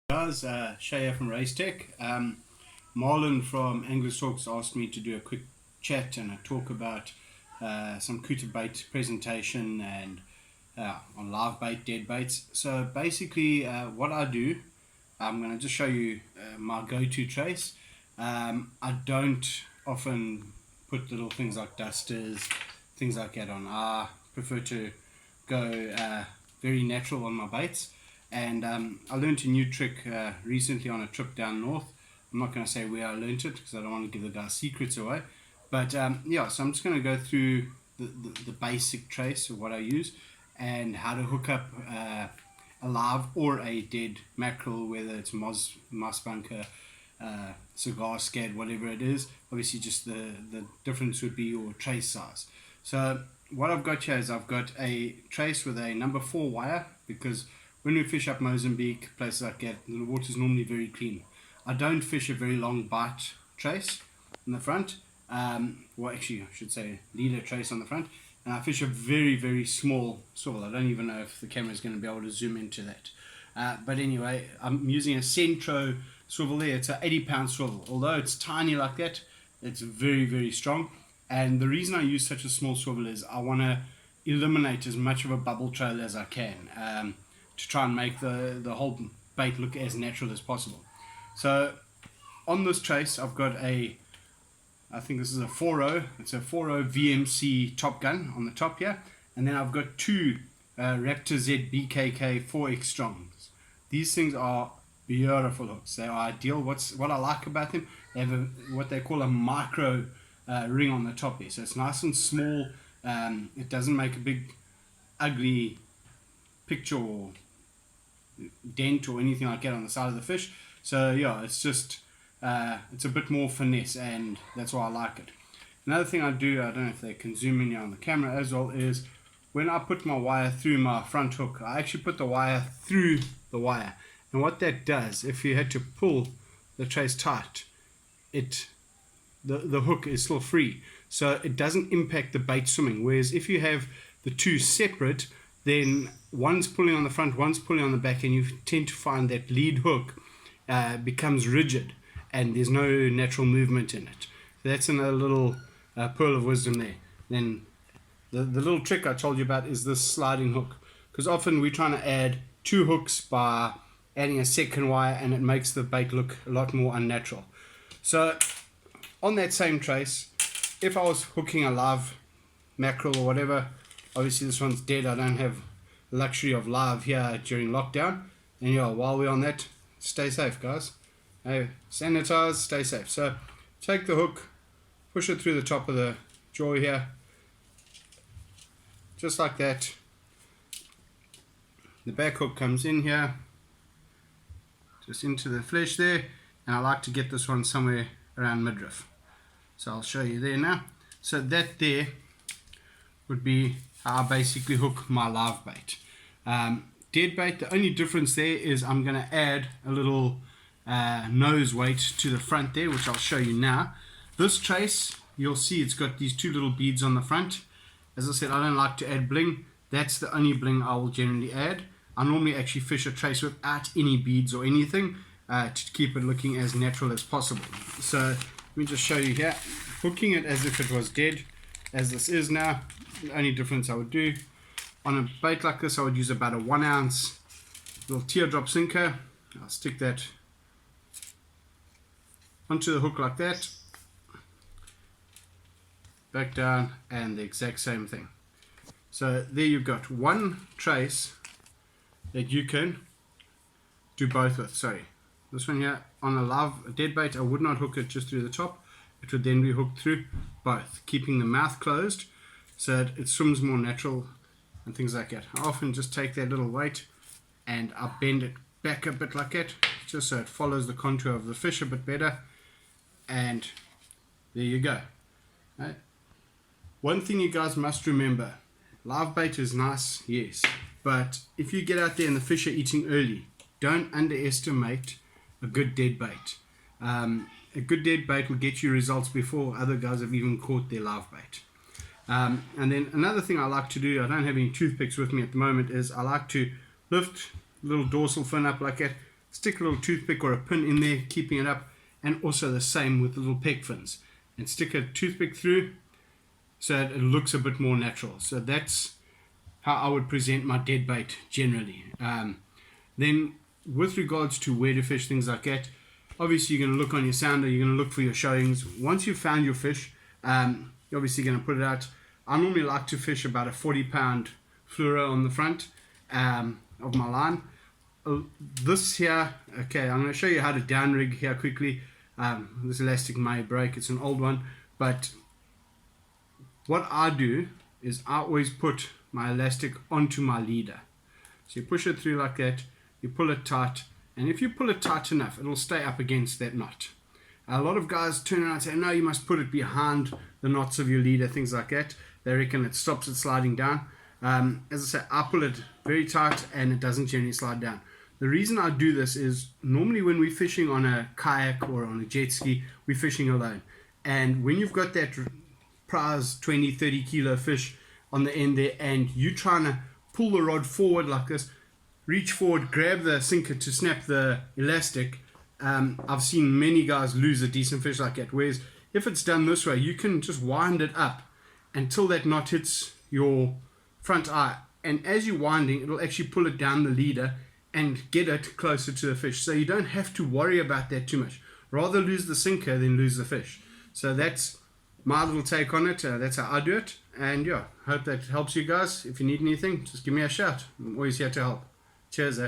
Guys, Shaya from Race Tech. Marlon from Anglers Talks asked me to do a quick chat and a talk about some Couta bait presentation and on live bait, dead baits. So basically, what I do, I'm going to just show you my go-to trace. I don't often put little things like dusters, things like that on. I prefer to go very natural on my baits. And I learned a new trick recently on a trip down north. I'm not going to say where I learned it because I don't want to give the guys secrets away. But yeah, so I'm just going to go through the basic trace of what I use and how to hook up a live or a dead mackerel, whether it's moss bunker, cigar scad, whatever it is. Obviously just the difference would be your trace size. So what I've got here is I've got a trace with a number 4 wire, because when we fish up Mozambique, places like that, the water is normally very clean. I don't fish a very long bite trace in the front. Well, actually, I should say leader trace on the front. And I fish a very, very small swivel. I don't even know if the camera is going to be able to zoom into that. But anyway, I'm using a Centro swivel there. It's an 80-pound swivel. Although it's tiny like that, it's very, very strong. And the reason I use such a small swivel is I want to eliminate as much of a bubble trail as I can. To try and make the whole bait look as natural as possible. So on this trace I've got I think this is a 4.0, it's a 4.0 VMC Top Gun on the top here, and then I've got two Raptor Z BKK 4X Strongs. These things are beautiful hooks, they are ideal. What I like about them, they have what they call a micro ring on the top here, so it's nice and small. It doesn't make a big ugly picture or dent or anything like that on the side of the fish. So yeah, it's just it's a bit more finesse, and that's why I like it. Another thing I do, I don't know if they can zoom in here on the camera as well, is when I put my wire through my front hook, I actually put the wire through the wire. And what that does, if you had to pull the trace tight, the hook is still free, so it doesn't impact the bait swimming. Whereas if you have the two separate, then one's pulling on the front, one's pulling on the back, and you tend to find that lead hook becomes rigid and there's no natural movement in it. So that's another little pearl of wisdom there. Then the little trick I told you about is this sliding hook, because often we're trying to add two hooks by adding a second wire, and it makes the bait look a lot more unnatural. So on that same trace, if I was hooking a live mackerel or whatever, obviously this one's dead, I don't have the luxury of live here during lockdown. And yeah, while we're on that, stay safe guys. Hey, sanitize, stay safe. So take the hook, push it through the top of the jaw here, just like that. The back hook comes in here, just into the flesh there, and I like to get this one somewhere around midriff. So I'll show you there now. So that there would be how I basically hook my live bait. Dead bait, the only difference there is I'm going to add a little nose weight to the front there, which I'll show you now. This trace, you'll see it's got these two little beads on the front. As I said, I don't like to add bling. That's the only bling I will generally add. I normally actually fish a trace without any beads or anything to keep it looking as natural as possible. So let me just show you here, hooking it as if it was dead, as this is now. The only difference I would do on a bait like this, I would use about a 1 ounce little teardrop sinker. I'll stick that onto the hook like that, back down, and the exact same thing. So there you've got one trace that you can do both with. Sorry, this one here on a dead bait, I would not hook it just through the top. It would then be hooked through both, keeping the mouth closed so that it swims more natural and things like that. I often just take that little weight and I bend it back a bit like that, just so it follows the contour of the fish a bit better, and there you go. Right. One thing you guys must remember, live bait is nice, yes, but if you get out there and the fish are eating early, don't underestimate a good dead bait. A good dead bait will get you results before other guys have even caught their live bait. And then another thing I like to do, I don't have any toothpicks with me at the moment, is I like to lift the little dorsal fin up like that, stick a little toothpick or a pin in there, keeping it up, and also the same with the little peg fins. And stick a toothpick through so it looks a bit more natural. So that's how I would present my dead bait generally. Then with regards to where to fish, things like that, obviously you're going to look on your sounder, you're going to look for your showings. Once you've found your fish, you're obviously going to put it out. I normally like to fish about a 40-pound fluoro on the front of my line. This here, okay, I'm going to show you how to down rig here quickly. This elastic may break, it's an old one, but what I do is I always put my elastic onto my leader. So you push it through like that, you pull it tight, and if you pull it tight enough, it'll stay up against that knot. A lot of guys turn around and say, no, you must put it behind the knots of your leader, things like that. They reckon it stops it sliding down. As I say, I pull it very tight and it doesn't generally slide down. The reason I do this is normally when we're fishing on a kayak or on a jet ski, we're fishing alone. And when you've got that prize 20, 30 kilo fish on the end there and you're trying to pull the rod forward like this, reach forward, grab the sinker to snap the elastic, I've seen many guys lose a decent fish like that. Whereas if it's done this way, you can just wind it up until that knot hits your front eye. And as you're winding, it'll actually pull it down the leader and get it closer to the fish. So you don't have to worry about that too much. Rather lose the sinker than lose the fish. So that's my little take on it. That's how I do it. And yeah, hope that helps you guys. If you need anything, just give me a shout. I'm always here to help. Cheers,